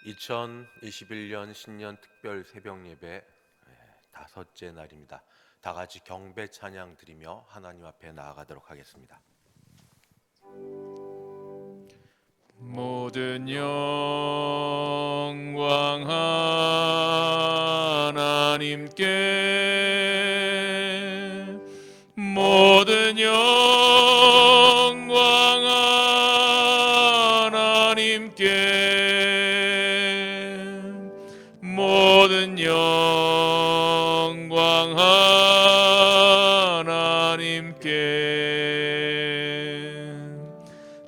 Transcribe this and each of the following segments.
2021년 신년 특별 새벽 예배 다섯째 날입니다. 다 같이 경배 찬양 드리며 하나님 앞에 나아가도록 하겠습니다. 모든 영광 하나님께, 모든 영광 하나님께, 모든 영광 하나님께.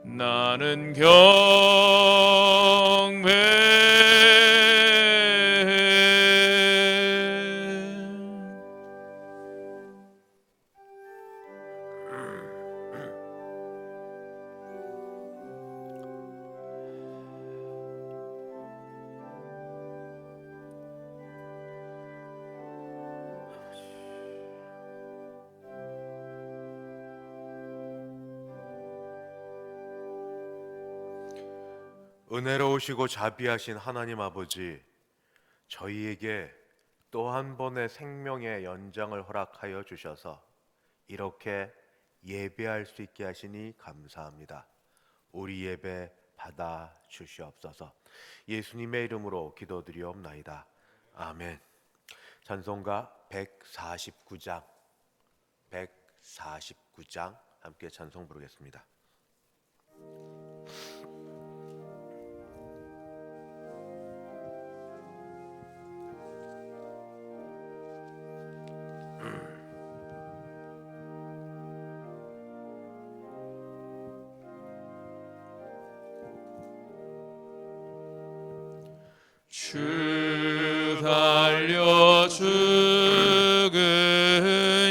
나는 은혜로우시고 자비하신 하나님 아버지, 저희에게 또 한 번의 생명의 연장을 허락하여 주셔서 이렇게 예배할 수 있게 하시니 감사합니다. 우리 예배 받아 주시옵소서. 예수님의 이름으로 기도드리옵나이다. 아멘. 찬송가 149장 함께 찬송 부르겠습니다. 주 달려 죽은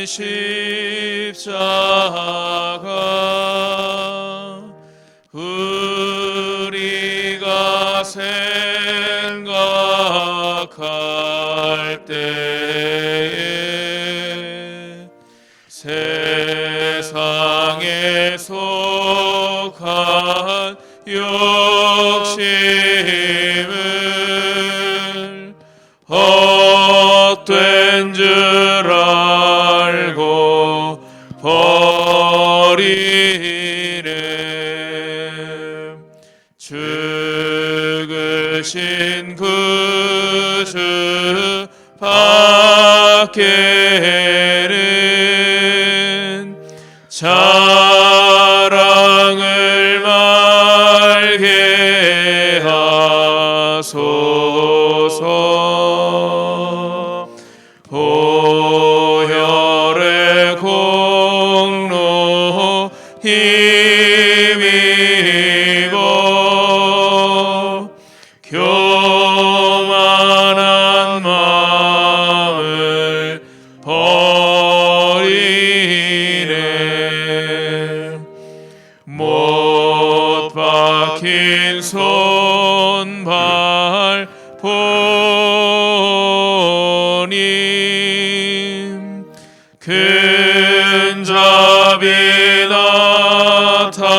십자가, 우리가 생각할 때에 세상에 속한 욕심을 헛된 줄 알고 버리네. 죽으신 구주 밖에는 자랑을 말게 하소서. 보혈의 공로 힘입어 교만한 마음을 버리네. 못 박힌 손발 보니 큰 자비 나타내셨네.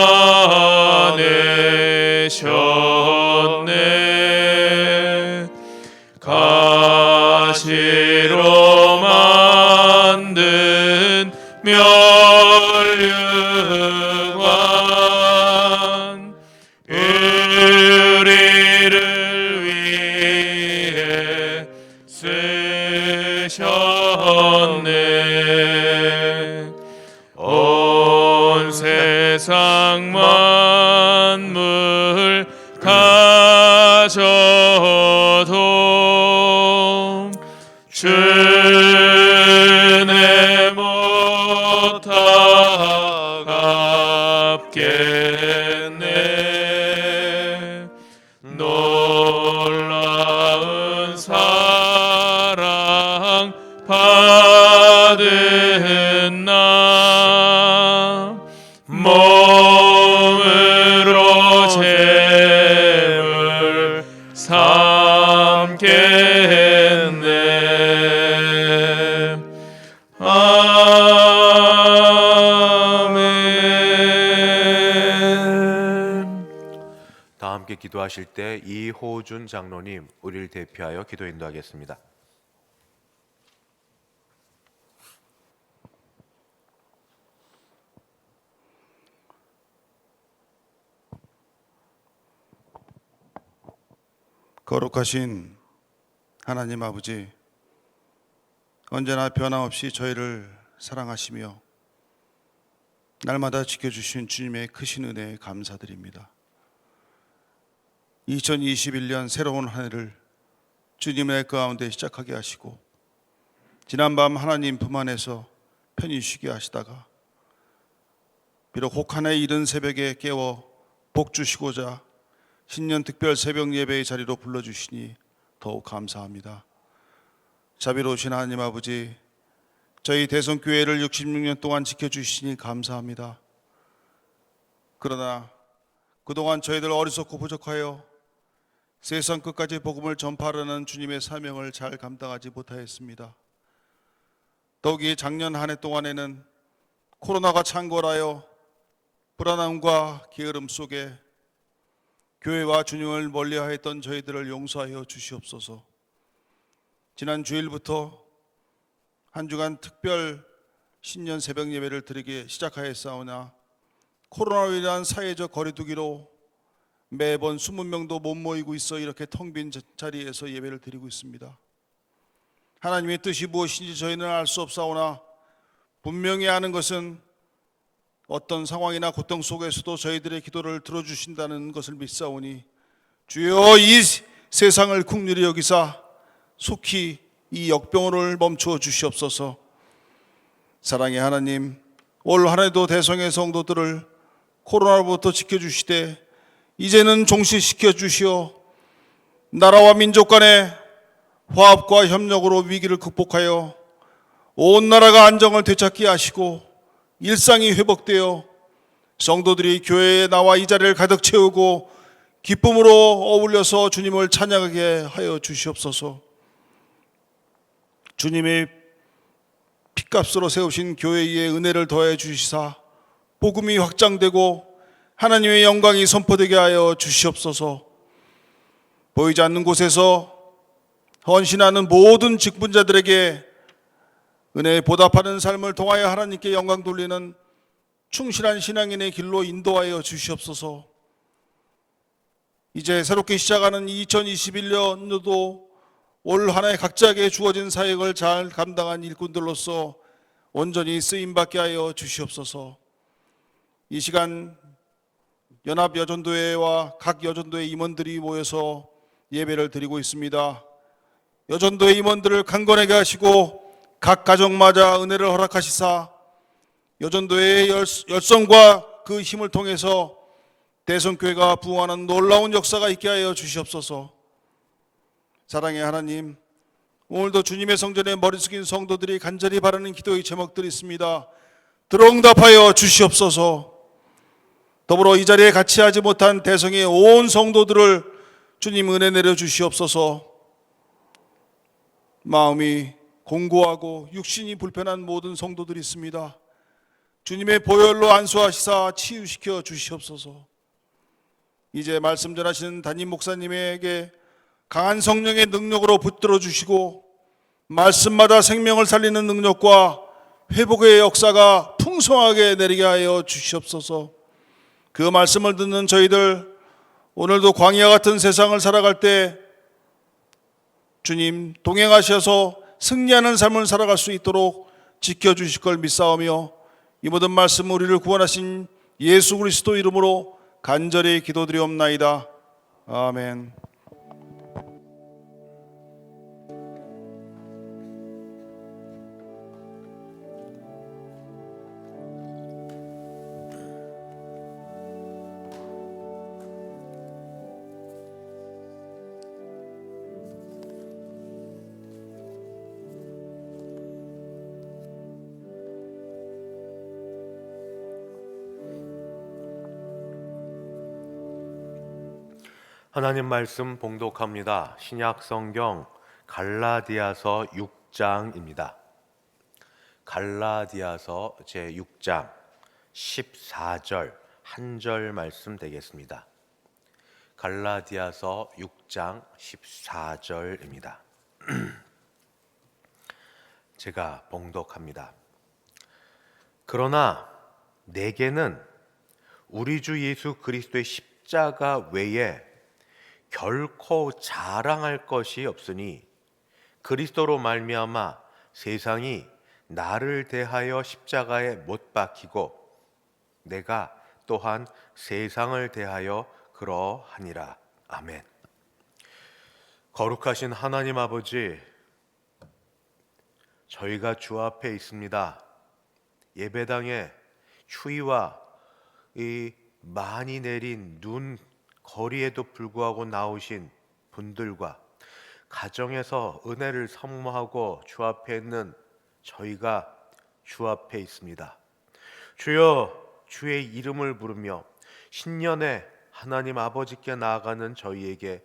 가시로 만든 면류관 우리를 위해 쓰셨네. 온 세상 만물 가져도 주네 못하갑겠네. 놀라운 사랑 받은 나 몸으로 재물 삼겠네. 아멘. 다 함께 기도하실 때 이호준 장로님 우리를 대표하여 기도 인도하겠습니다. 거룩하신 하나님 아버지, 언제나 변함없이 저희를 사랑하시며 날마다 지켜주신 주님의 크신 은혜에 감사드립니다. 2021년 새로운 한 해를 주님의 가운데 시작하게 하시고 지난밤 하나님 품 안에서 편히 쉬게 하시다가 비록 혹한해 이른 새벽에 깨워 복 주시고자 신년 특별 새벽 예배의 자리로 불러주시니 더욱 감사합니다. 자비로우신 하나님 아버지, 저희 대성교회를 66년 동안 지켜주시니 감사합니다. 그러나 그동안 저희들 어리석고 부족하여 세상 끝까지 복음을 전파하려는 주님의 사명을 잘 감당하지 못하였습니다. 더욱이 작년 한 해 동안에는 코로나가 창궐하여 불안함과 게으름 속에 교회와 주님을 멀리하였던 저희들을 용서하여 주시옵소서. 지난 주일부터 한 주간 특별 신년 새벽 예배를 드리기 시작하였사오나 코로나로 인한 사회적 거리두기로 매번 20명도 못 모이고 있어 이렇게 텅 빈 자리에서 예배를 드리고 있습니다. 하나님의 뜻이 무엇인지 저희는 알 수 없사오나 분명히 아는 것은 어떤 상황이나 고통 속에서도 저희들의 기도를 들어주신다는 것을 믿사오니 주여 이 세상을 긍휼히 여기사 속히 이 역병을 멈추어 주시옵소서. 사랑의 하나님, 올 한 해도 대성의 성도들을 코로나로부터 지켜주시되 이제는 종식시켜 주시어 나라와 민족 간의 화합과 협력으로 위기를 극복하여 온 나라가 안정을 되찾게 하시고 일상이 회복되어 성도들이 교회에 나와 이 자리를 가득 채우고 기쁨으로 어울려서 주님을 찬양하게 하여 주시옵소서. 주님의 핏값으로 세우신 교회의 은혜를 더해 주시사 복음이 확장되고 하나님의 영광이 선포되게 하여 주시옵소서. 보이지 않는 곳에서 헌신하는 모든 직분자들에게 은혜에 보답하는 삶을 통하여 하나님께 영광 돌리는 충실한 신앙인의 길로 인도하여 주시옵소서. 이제 새롭게 시작하는 2021년도도 올 한 해 각자에게 주어진 사역을 잘 감당한 일꾼들로서 온전히 쓰임받게 하여 주시옵소서. 이 시간 연합여전도회와 각 여전도회 임원들이 모여서 예배를 드리고 있습니다. 여전도회 임원들을 강건하게 하시고 각 가정마다 은혜를 허락하시사 여전도회의 열성과 그 힘을 통해서 대성교회가 부흥하는 놀라운 역사가 있게 하여 주시옵소서. 사랑의 하나님, 오늘도 주님의 성전에 머리 숙인 성도들이 간절히 바라는 기도의 제목들이 있습니다. 들어응답하여 주시옵소서. 더불어 이 자리에 같이 하지 못한 대성의 온 성도들을 주님 은혜 내려 주시옵소서. 마음이 공고하고 육신이 불편한 모든 성도들이 있습니다. 주님의 보혈로 안수하시사 치유시켜 주시옵소서. 이제 말씀 전하시는 담임 목사님에게 강한 성령의 능력으로 붙들어 주시고 말씀마다 생명을 살리는 능력과 회복의 역사가 풍성하게 내리게 하여 주시옵소서. 그 말씀을 듣는 저희들 오늘도 광야 같은 세상을 살아갈 때 주님 동행하셔서 승리하는 삶을 살아갈 수 있도록 지켜주실 걸 믿사오며 이 모든 말씀 우리를 구원하신 예수 그리스도 이름으로 간절히 기도드리옵나이다. 아멘. 하나님 말씀 봉독합니다. 신약 성경 갈라디아서 6장입니다. 갈라디아서 제6장 14절 한 절 말씀 되겠습니다. 갈라디아서 6장 14절입니다. 제가 봉독합니다. 그러나 내게는 우리 주 예수 그리스도의 십자가 외에 결코 자랑할 것이 없으니 그리스도로 말미암아 세상이 나를 대하여 십자가에 못 박히고 내가 또한 세상을 대하여 그러하니라. 아멘. 거룩하신 하나님 아버지, 저희가 주 앞에 있습니다. 예배당에 추위와 이 많이 내린 눈 거리에도 불구하고 나오신 분들과 가정에서 은혜를 사모하고 주 앞에 있는 저희가 주 앞에 있습니다. 주여, 주의 이름을 부르며 신년에 하나님 아버지께 나아가는 저희에게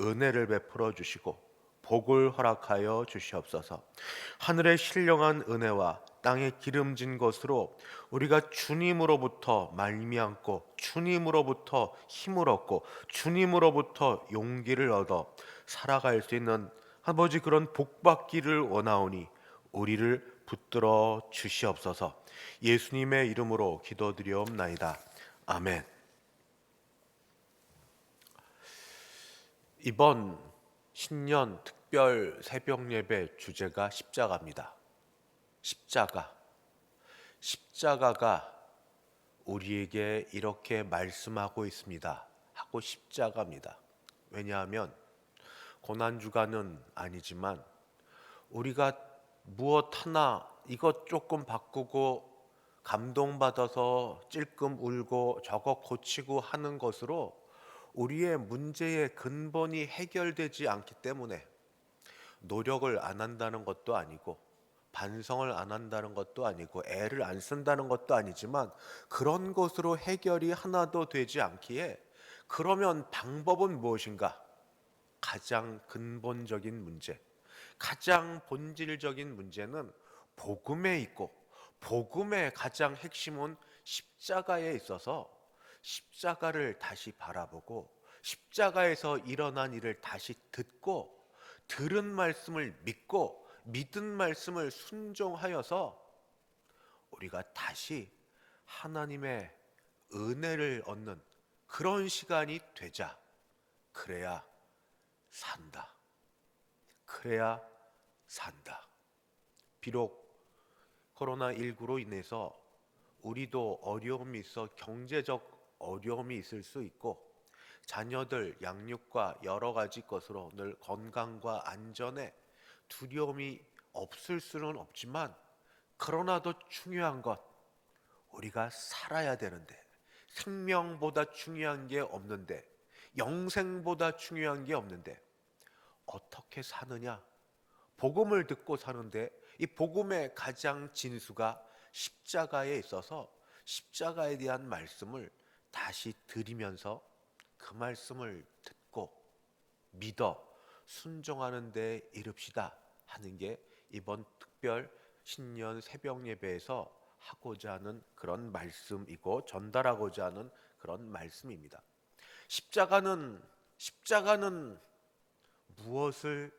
은혜를 베풀어 주시고 복을 허락하여 주시옵소서. 하늘의 신령한 은혜와 땅에 기름진 것으로 우리가 주님으로부터 말미암고 주님으로부터 힘을 얻고 주님으로부터 용기를 얻어 살아갈 수 있는 아버지 그런 복받기를 원하오니 우리를 붙들어 주시옵소서. 예수님의 이름으로 기도드리옵나이다. 아멘. 이번 신년 특별 새벽 예배 주제가 십자가입니다. 십자가가 우리에게 이렇게 말씀하고 있습니다. 하고 십자가입니다. 왜냐하면 고난주간은 아니지만 우리가 무엇 하나 이것 조금 바꾸고 감동받아서 찔끔 울고 저거 고치고 하는 것으로 우리의 문제의 근본이 해결되지 않기 때문에 노력을 안 한다는 것도 아니고 반성을 안 한다는 것도 아니고 애를 안 쓴다는 것도 아니지만 그런 것으로 해결이 하나도 되지 않기에 그러면 방법은 무엇인가? 가장 근본적인 문제, 가장 본질적인 문제는 복음에 있고 복음의 가장 핵심은 십자가에 있어서 십자가를 다시 바라보고 십자가에서 일어난 일을 다시 듣고 들은 말씀을 믿고 믿은 말씀을 순종하여서 우리가 다시 하나님의 은혜를 얻는 그런 시간이 되자. 그래야 산다. 그래야 산다. 비록 코로나19로 인해서 우리도 어려움이 있어 경제적 어려움이 있을 수 있고 자녀들 양육과 여러 가지 것으로 늘 건강과 안전에 두려움이 없을 수는 없지만 그러나도 중요한 것 우리가 살아야 되는데 생명보다 중요한 게 없는데 영생보다 중요한 게 없는데 어떻게 사느냐? 복음을 듣고 사는데 이 복음의 가장 진수가 십자가에 있어서 십자가에 대한 말씀을 다시 드리면서 그 말씀을 듣고 믿어 순종하는 데 이릅시다 하는 게 이번 특별 신년 새벽 예배에서 하고자 하는 그런 말씀이고 전달하고자 하는 그런 말씀입니다. 십자가는 무엇을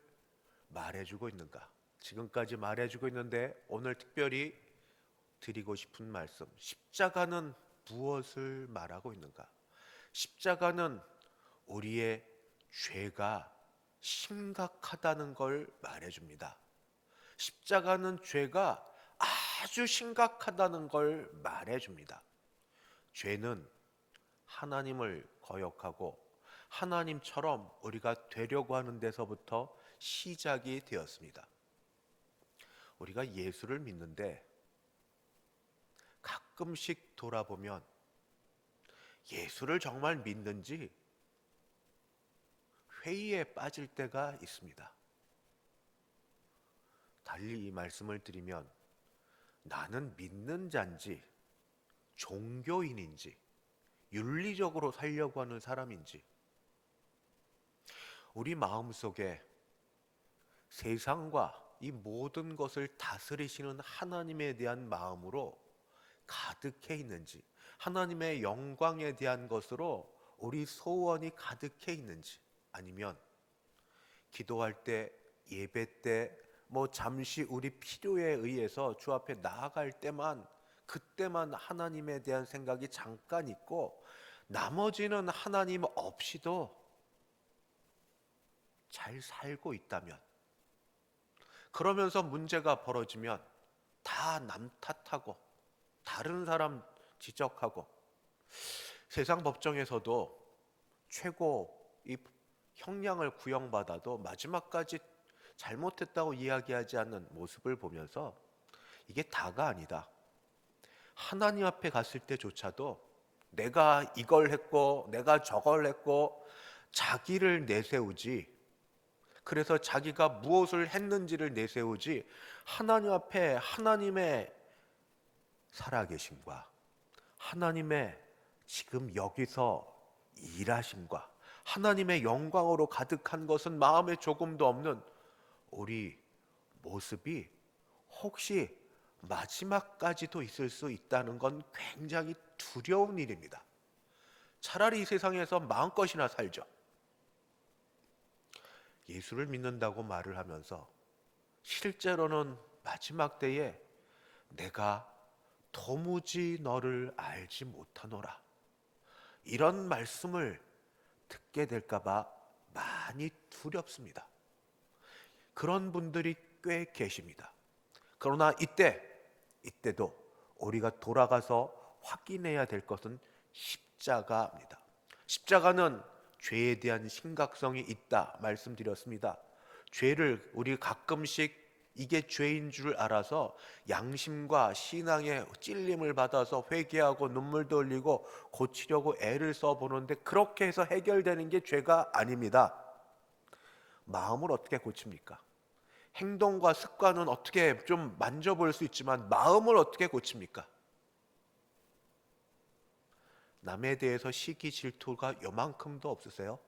말해주고 있는가? 지금까지 말해주고 있는데 오늘 특별히 드리고 싶은 말씀, 십자가는 무엇을 말하고 있는가? 십자가는 우리의 죄가 심각하다는 걸 말해줍니다. 십자가는 죄가 아주 심각하다는 걸 말해줍니다. 죄는 하나님을 거역하고 하나님처럼 우리가 되려고 하는 데서부터 시작이 되었습니다. 우리가 예수를 믿는데 가끔씩 돌아보면 예수를 정말 믿는지 회의에 빠질 때가 있습니다. 달리 이 말씀을 드리면 나는 믿는 자인지 종교인인지 윤리적으로 살려고 하는 사람인지 우리 마음속에 세상과 이 모든 것을 다스리시는 하나님에 대한 마음으로 가득해 있는지 하나님의 영광에 대한 것으로 우리 소원이 가득해 있는지, 아니면 기도할 때, 예배 때, 잠시 우리 필요에 의해서 주 앞에 나아갈 때만, 그때만 하나님에 대한 생각이 잠깐 있고 나머지는 하나님 없이도 잘 살고 있다면, 그러면서 문제가 벌어지면 다 남 탓하고 다른 사람 지적하고, 세상 법정에서도 최고 이 형량을 구형받아도 마지막까지 잘못했다고 이야기하지 않는 모습을 보면서 이게 다가 아니다. 하나님 앞에 갔을 때조차도 내가 이걸 했고 내가 저걸 했고 자기를 내세우지, 그래서 자기가 무엇을 했는지를 내세우지, 하나님 앞에 하나님의 살아계심과 하나님의 지금 여기서 일하심과 하나님의 영광으로 가득한 것은 마음에 조금도 없는 우리 모습이 혹시 마지막까지도 있을 수 있다는 건 굉장히 두려운 일입니다. 차라리 이 세상에서 마음껏이나 살죠. 예수를 믿는다고 말을 하면서 실제로는 마지막 때에 내가 도무지 너를 알지 못하노라, 이런 말씀을 듣게 될까봐 많이 두렵습니다. 그런 분들이 꽤 계십니다. 그러나 이때도 우리가 돌아가서 확인해야 될 것은 십자가입니다. 십자가는 죄에 대한 심각성이 있다 말씀드렸습니다. 죄를 우리 가끔씩 이게 죄인 줄 알아서 양심과 신앙의 찔림을 받아서 회개하고 눈물도 흘리고 고치려고 애를 써보는데, 그렇게 해서 해결되는 게 죄가 아닙니다. 마음을 어떻게 고칩니까? 행동과 습관은 어떻게 좀 만져볼 수 있지만 마음을 어떻게 고칩니까? 남에 대해서 시기 질투가 요만큼도 없으세요?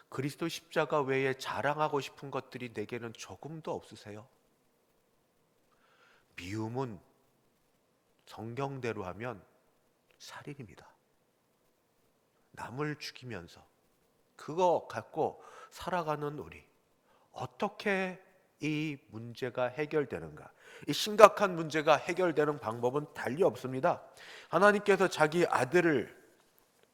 그리스도 십자가 외에 자랑하고 싶은 것들이 내게는 조금도 없으세요? 미움은 성경대로 하면 살인입니다. 남을 죽이면서 그거 갖고 살아가는 우리, 어떻게 이 문제가 해결되는가? 이 심각한 문제가 해결되는 방법은 달리 없습니다. 하나님께서 자기 아들을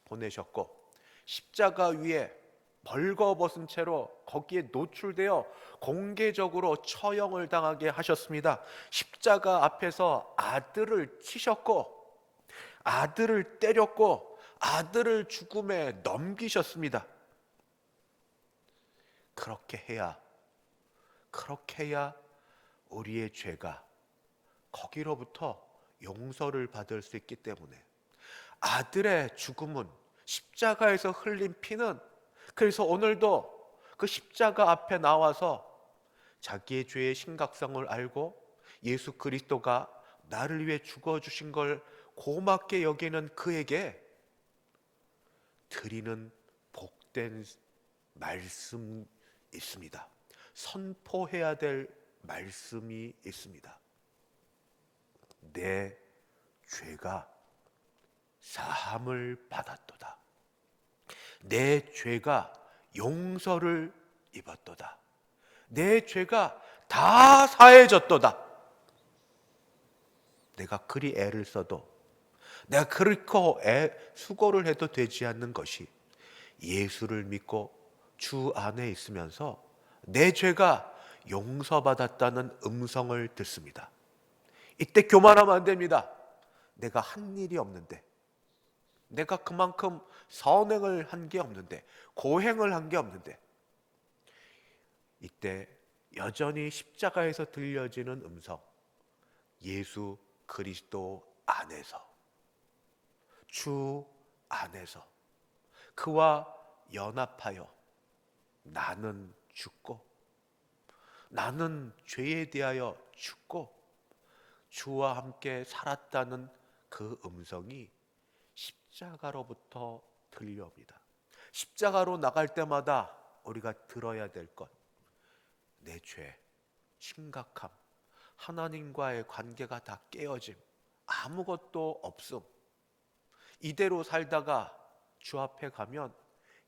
보내셨고 십자가 위에 벌거벗은 채로 거기에 노출되어 공개적으로 처형을 당하게 하셨습니다. 십자가 앞에서 아들을 치셨고 아들을 때렸고 아들을 죽음에 넘기셨습니다. 그렇게 해야 우리의 죄가 거기로부터 용서를 받을 수 있기 때문에, 아들의 죽음은, 십자가에서 흘린 피는, 그래서 오늘도 그 십자가 앞에 나와서 자기의 죄의 심각성을 알고 예수 그리스도가 나를 위해 죽어주신 걸 고맙게 여기는 그에게 드리는 복된 말씀이 있습니다. 선포해야 될 말씀이 있습니다. 내 죄가 사함을 받았도다. 내 죄가 용서를 입었도다. 내 죄가 다 사해졌도다. 내가 그리 애를 써도, 내가 그렇고 수고를 해도 되지 않는 것이, 예수를 믿고 주 안에 있으면서 내 죄가 용서받았다는 음성을 듣습니다. 이때 교만하면 안 됩니다. 내가 한 일이 없는데, 내가 그만큼 선행을 한 게 없는데, 고행을 한 게 없는데, 이때 여전히 십자가에서 들려지는 음성, 예수 그리스도 안에서, 주 안에서 그와 연합하여 나는 죽고, 나는 죄에 대하여 죽고 주와 함께 살았다는 그 음성이 십자가로부터 들려옵니다. 십자가로 나갈 때마다 우리가 들어야 될 것, 내 죄, 심각함, 하나님과의 관계가 다 깨어짐, 아무것도 없음, 이대로 살다가 주 앞에 가면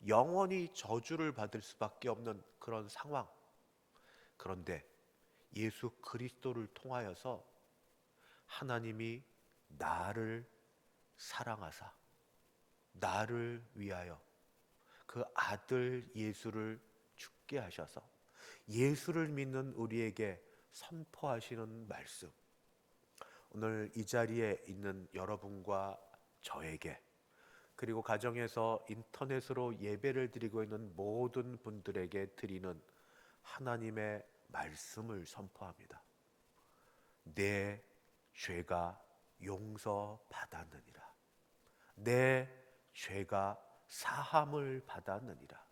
영원히 저주를 받을 수밖에 없는 그런 상황. 그런데 예수 그리스도를 통하여서 하나님이 나를 사랑하사 나를 위하여 그 아들 예수를 죽게 하셔서 예수를 믿는 우리에게 선포하시는 말씀. 오늘 이 자리에 있는 여러분과 저에게, 그리고 가정에서 인터넷으로 예배를 드리고 있는 모든 분들에게 드리는 하나님의 말씀을 선포합니다. 내 죄가 용서받았느니라. 내 죄가 사함을 받았느니라.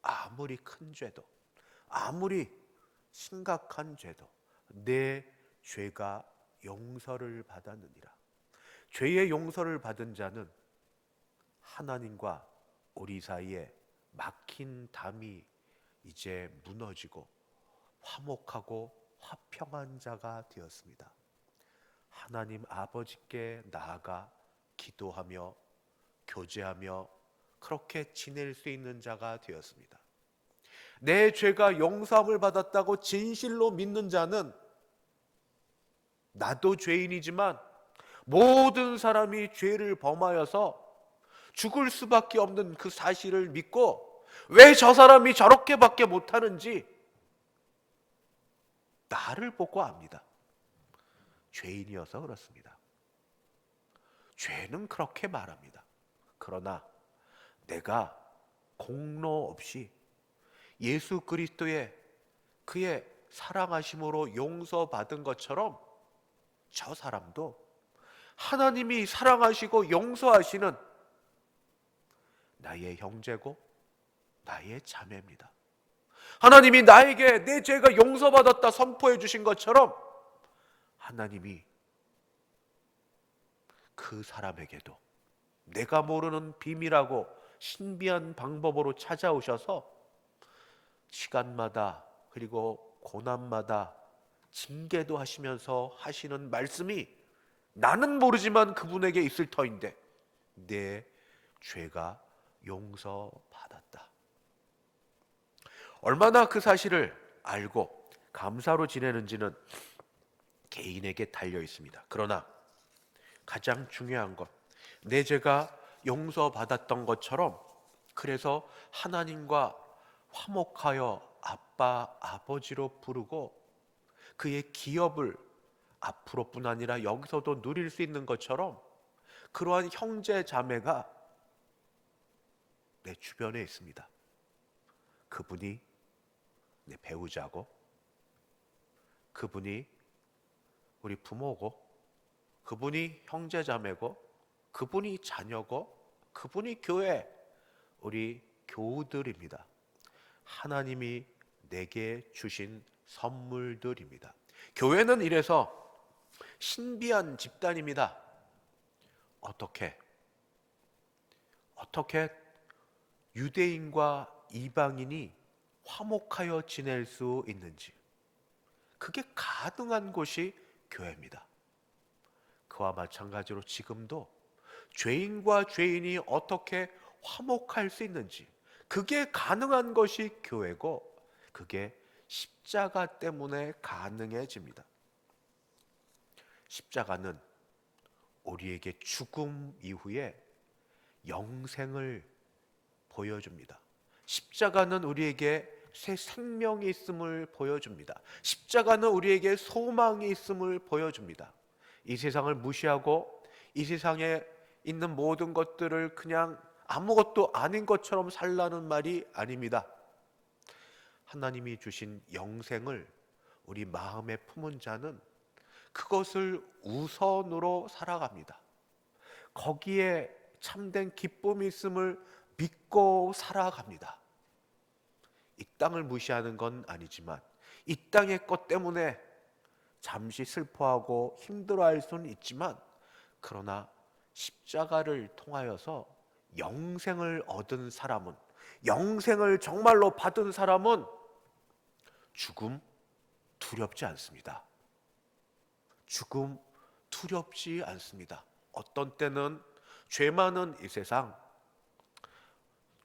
아무리 큰 죄도, 아무리 심각한 죄도 내 죄가 용서를 받았느니라. 죄의 용서를 받은 자는 하나님과 우리 사이에 막힌 담이 이제 무너지고 화목하고 화평한 자가 되었습니다. 하나님 아버지께 나아가 기도하며 교제하며 그렇게 지낼 수 있는 자가 되었습니다. 내 죄가 용서함을 받았다고 진실로 믿는 자는 나도 죄인이지만 모든 사람이 죄를 범하여서 죽을 수밖에 없는 그 사실을 믿고 왜 저 사람이 저렇게밖에 못하는지 나를 보고 압니다. 죄인이어서 그렇습니다. 죄는 그렇게 말합니다. 그러나 내가 공로 없이 예수 그리스도의 그의 사랑하심으로 용서받은 것처럼 저 사람도 하나님이 사랑하시고 용서하시는 나의 형제고 나의 자매입니다. 하나님이 나에게 내 죄가 용서받았다 선포해 주신 것처럼 하나님이 그 사람에게도 내가 모르는 비밀하고 신비한 방법으로 찾아오셔서 시간마다 그리고 고난마다 징계도 하시면서 하시는 말씀이 나는 모르지만 그분에게 있을 터인데 내 죄가 용서받았다. 얼마나 그 사실을 알고 감사로 지내는지는 개인에게 달려 있습니다. 그러나 가장 중요한 것, 내 죄가 용서받았던 것처럼 그래서 하나님과 화목하여 아빠, 아버지로 부르고 그의 기업을 앞으로뿐 아니라 여기서도 누릴 수 있는 것처럼 그러한 형제 자매가 내 주변에 있습니다. 그분이 내 배우자고, 그분이 우리 부모고, 그분이 형제 자매고, 그분이 자녀고, 그분이 교회, 우리 교우들입니다. 하나님이 내게 주신 선물들입니다. 교회는 이래서 신비한 집단입니다. 어떻게 유대인과 이방인이 화목하여 지낼 수 있는지, 그게 가능한 곳이 교회입니다. 그와 마찬가지로 지금도 죄인과 죄인이 어떻게 화목할 수 있는지, 그게 가능한 것이 교회고, 그게 십자가 때문에 가능해집니다. 십자가는 우리에게 죽음 이후에 영생을 보여줍니다. 십자가는 우리에게 새 생명이 있음을 보여줍니다. 십자가는 우리에게 소망이 있음을 보여줍니다. 이 세상을 무시하고 이 세상에 있는 모든 것들을 그냥 아무것도 아닌 것처럼 살라는 말이 아닙니다. 하나님이 주신 영생을 우리 마음에 품은 자는 그것을 우선으로 살아갑니다. 거기에 참된 기쁨이 있음을 믿고 살아갑니다. 이 땅을 무시하는 건 아니지만 이 땅의 것 때문에 잠시 슬퍼하고 힘들어할 수는 있지만, 그러나 십자가를 통하여서 영생을 얻은 사람은, 영생을 정말로 받은 사람은 죽음 두렵지 않습니다. 죽음 두렵지 않습니다. 어떤 때는 죄 많은 이 세상,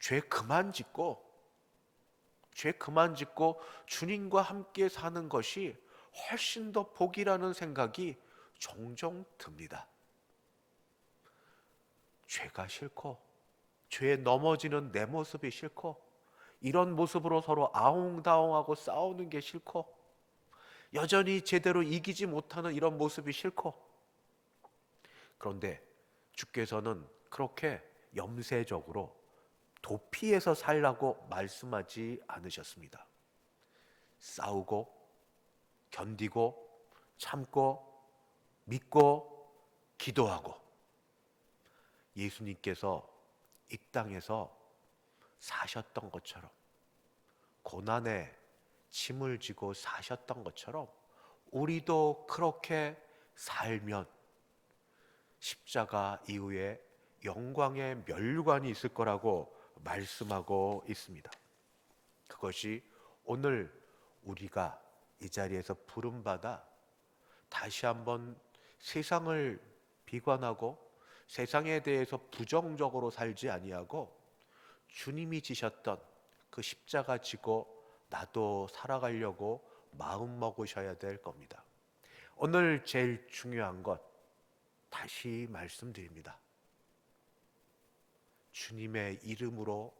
죄 그만 짓고 주님과 함께 사는 것이 훨씬 더 복이라는 생각이 종종 듭니다. 죄가 싫고 죄에 넘어지는 내 모습이 싫고 이런 모습으로 서로 아웅다웅하고 싸우는 게 싫고 여전히 제대로 이기지 못하는 이런 모습이 싫고, 그런데 주께서는 그렇게 염세적으로 도피해서 살라고 말씀하지 않으셨습니다. 싸우고 견디고 참고 믿고 기도하고, 예수님께서 이 땅에서 사셨던 것처럼, 고난에 짐을 지고 사셨던 것처럼 우리도 그렇게 살면 십자가 이후에 영광의 멸관이 있을 거라고 말씀하고 있습니다. 그것이 오늘 우리가 이 자리에서 부름받아 다시 한번 세상을 비관하고 세상에 대해서 부정적으로 살지 아니하고 주님이 지셨던 그 십자가 지고 나도 살아가려고 마음 먹으셔야 될 겁니다. 오늘 제일 중요한 것 다시 말씀드립니다. 주님의 이름으로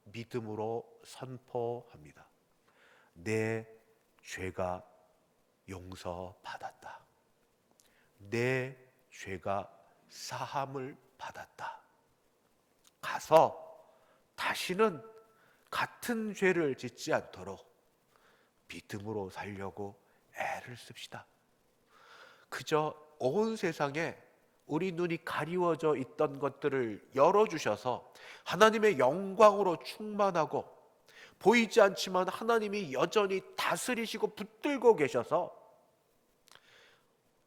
믿음으로 선포합니다. 내 죄가 용서받았다. 내 죄가 사함을 받았다. 가서 다시는 같은 죄를 짓지 않도록 믿음으로 살려고 애를 씁시다. 그저 온 세상에 우리 눈이 가리워져 있던 것들을 열어주셔서 하나님의 영광으로 충만하고 보이지 않지만 하나님이 여전히 다스리시고 붙들고 계셔서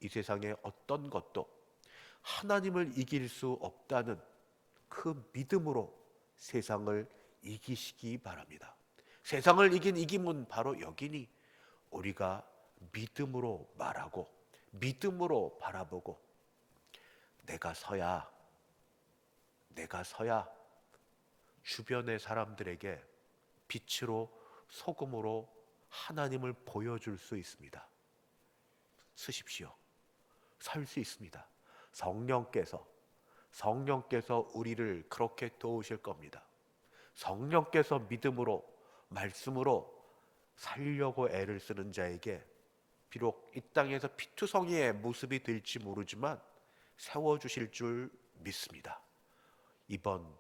이 세상의 어떤 것도 하나님을 이길 수 없다는 그 믿음으로 세상을 이기시기 바랍니다. 세상을 이긴 이김은 바로 여기니 우리가 믿음으로 말하고 믿음으로 바라보고 내가 서야 주변의 사람들에게 빛으로 소금으로 하나님을 보여줄 수 있습니다. 쓰십시오. 설 수 있습니다. 성령께서 우리를 그렇게 도우실 겁니다. 성령께서 믿음으로 말씀으로 살려고 애를 쓰는 자에게 비록 이 땅에서 피투성이의 모습이 될지 모르지만 세워주실 줄 믿습니다. 이번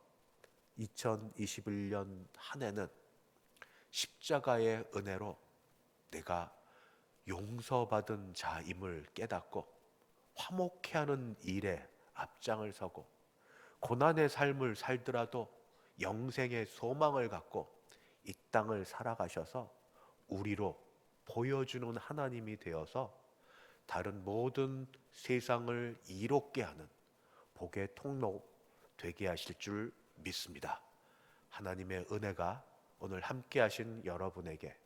2021년 한 해는 십자가의 은혜로 내가 용서받은 자임을 깨닫고 화목해하는 일에 앞장을 서고 고난의 삶을 살더라도 영생의 소망을 갖고 이 땅을 살아가셔서 우리로 보여주는 하나님이 되어서 다른 모든 세상을 이롭게 하는 복의 통로 되게 하실 줄 믿습니다. 하나님의 은혜가 오늘 함께 하신 여러분에게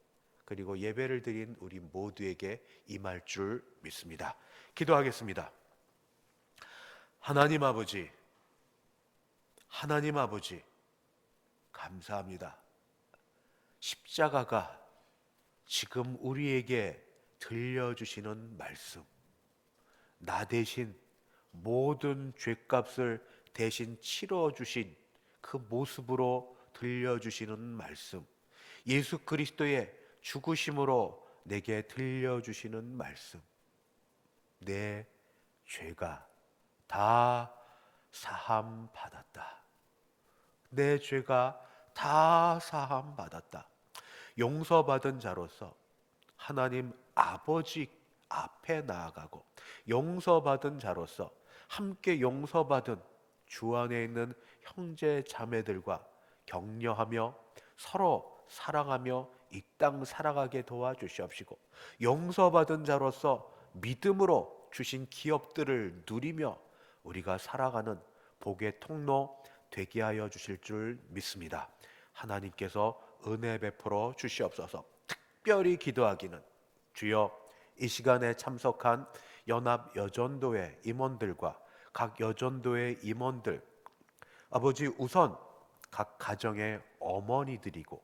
그리고 예배를 드린 우리 모두에게 임할 줄 믿습니다. 기도하겠습니다. 하나님 아버지 감사합니다. 십자가가 지금 우리에게 들려주시는 말씀, 나 대신 모든 죄값을 대신 치러주신 그 모습으로 들려주시는 말씀, 예수 그리스도의 죽으심으로 내게 들려주시는 말씀, 내 죄가 다 사함 받았다. 내 죄가 다 사함 받았다. 용서받은 자로서 하나님 아버지 앞에 나아가고 용서받은 자로서 함께 용서받은 주 안에 있는 형제 자매들과 격려하며 서로 사랑하며 이 땅 살아가게 도와주시옵시고 용서받은 자로서 믿음으로 주신 기업들을 누리며 우리가 살아가는 복의 통로 되게 하여 주실 줄 믿습니다. 하나님께서 은혜 베풀어 주시옵소서. 특별히 기도하기는 주여 이 시간에 참석한 연합여전도회 임원들과 각 여전도의 임원들, 아버지 우선 각 가정의 어머니들이고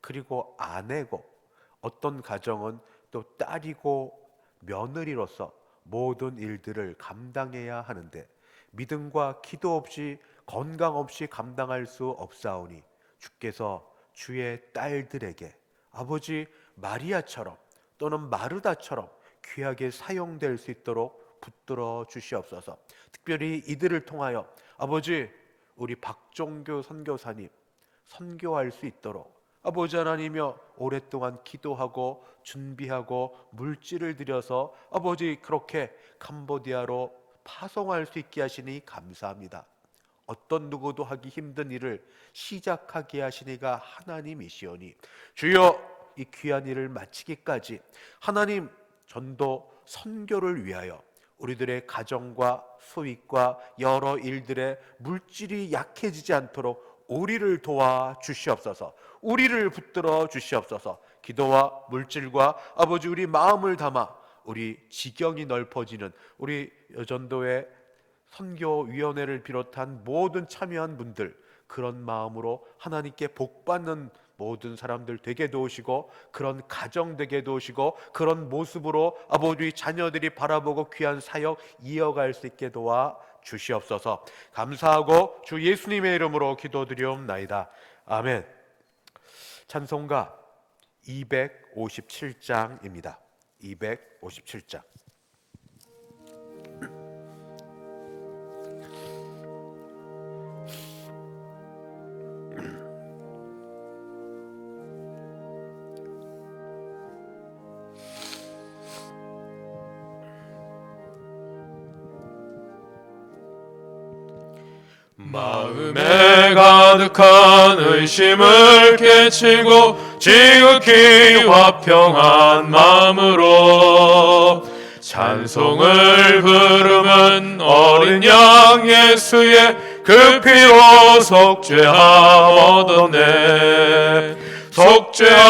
그리고 아내고 어떤 가정은 또 딸이고 며느리로서 모든 일들을 감당해야 하는데 믿음과 기도 없이 건강 없이 감당할 수 없사오니 주께서 주의 딸들에게 아버지 마리아처럼 또는 마르다처럼 귀하게 사용될 수 있도록 붙들어 주시옵소서. 특별히 이들을 통하여 아버지 우리 박종교 선교사님 선교할 수 있도록 아버지 하나님이여 오랫동안 기도하고 준비하고 물질을 들여서 아버지 그렇게 캄보디아로 파송할 수 있게 하시니 감사합니다. 어떤 누구도 하기 힘든 일을 시작하게 하시니가 하나님이시오니 주여 이 귀한 일을 마치기까지 하나님 전도 선교를 위하여 우리들의 가정과 소익과 여러 일들의 물질이 약해지지 않도록 우리를 도와 주시옵소서. 우리를 붙들어 주시옵소서. 기도와 물질과 아버지 우리 마음을 담아 우리 지경이 넓어지는 우리 여전도의 선교위원회를 비롯한 모든 참여한 분들 그런 마음으로 하나님께 복받는 모든 사람들 되게 도우시고 그런 가정 되게 도우시고 그런 모습으로 아버지 자녀들이 바라보고 귀한 사역 이어갈 수 있게 도와 주시옵소서. 감사하고 주 예수님의 이름으로 기도드리옵나이다. 아멘. 찬송가 257장입니다. 257장. 마음에 가득한 의심을 깨치고 지극히 화평한 마음으로 찬송을 부르면 어린 양 예수의 그 피로 속죄함 얻었네. 속죄함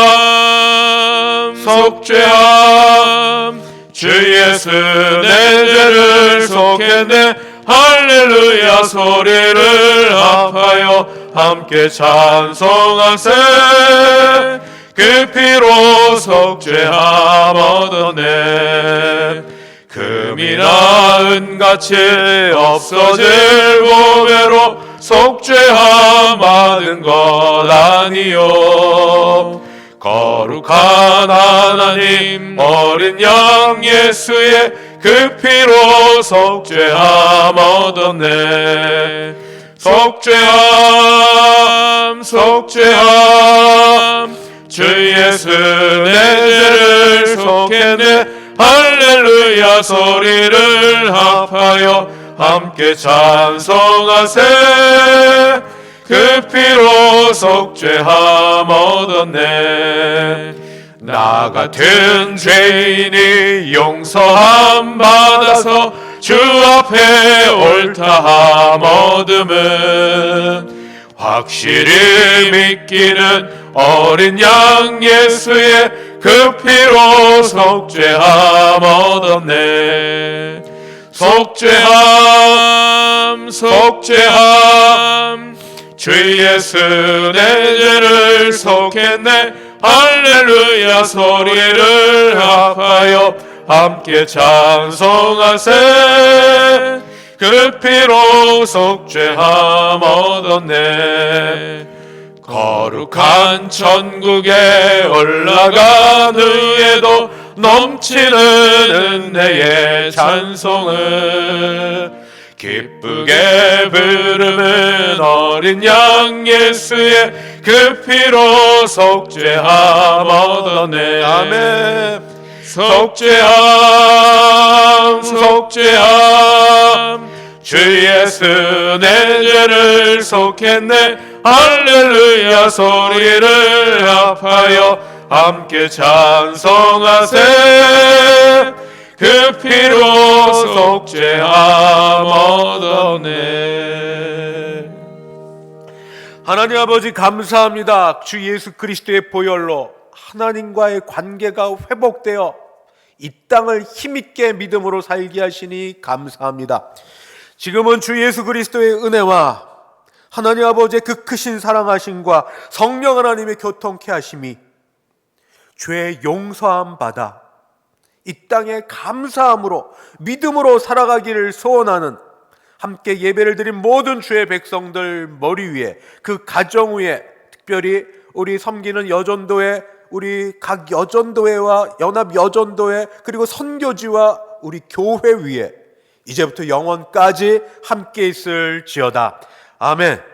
속죄함 주 예수 내 죄를 속했네. 할렐루야 소리를 합하여 함께 찬송하세. 그 피로 속죄함 얻었네. 금이나 은같이 없어질 보배로 속죄함 받은 것 아니요. 거룩한 하나님 어린 양 예수의 그 피로 속죄함 얻었네. 속죄함 속죄함 주 예수 내 죄를 속했네. 할렐루야 소리를 합하여 함께 찬송하세. 그 피로 속죄함 얻었네. 나 같은 죄인이 용서함 받아서 주 앞에 옳다함 얻음은 확실히 믿기는 어린 양 예수의 그 피로 속죄함 얻었네. 속죄함 속죄함 주 예수 내 죄를 속했네. 할렐루야 소리를 합하여 함께 찬송하세. 그 피로 속죄함 얻었네. 거룩한 천국에 올라간 후에도 넘치는 은혜의 찬송을 기쁘게 부르는 어린 양 예수의 그 피로 속죄함 얻었네. 아멘. 속죄함 속죄함 주 예수 내 죄를 속했네. 할렐루야 소리를 합하여 함께 찬송하세. 그 피로 속죄함 얻었네. 하나님 아버지 감사합니다. 주 예수 그리스도의 보혈로 하나님과의 관계가 회복되어 이 땅을 힘있게 믿음으로 살게 하시니 감사합니다. 지금은 주 예수 그리스도의 은혜와 하나님 아버지의 그 크신 사랑하심과 성령 하나님의 교통케 하심이 죄 용서함 받아 이 땅에 감사함으로 믿음으로 살아가기를 소원하는 함께 예배를 드린 모든 주의 백성들 머리 위에, 그 가정 위에, 특별히 우리 섬기는 여전도회, 우리 각 여전도회와 연합 여전도회, 그리고 선교지와 우리 교회 위에 이제부터 영원까지 함께 있을지어다. 아멘.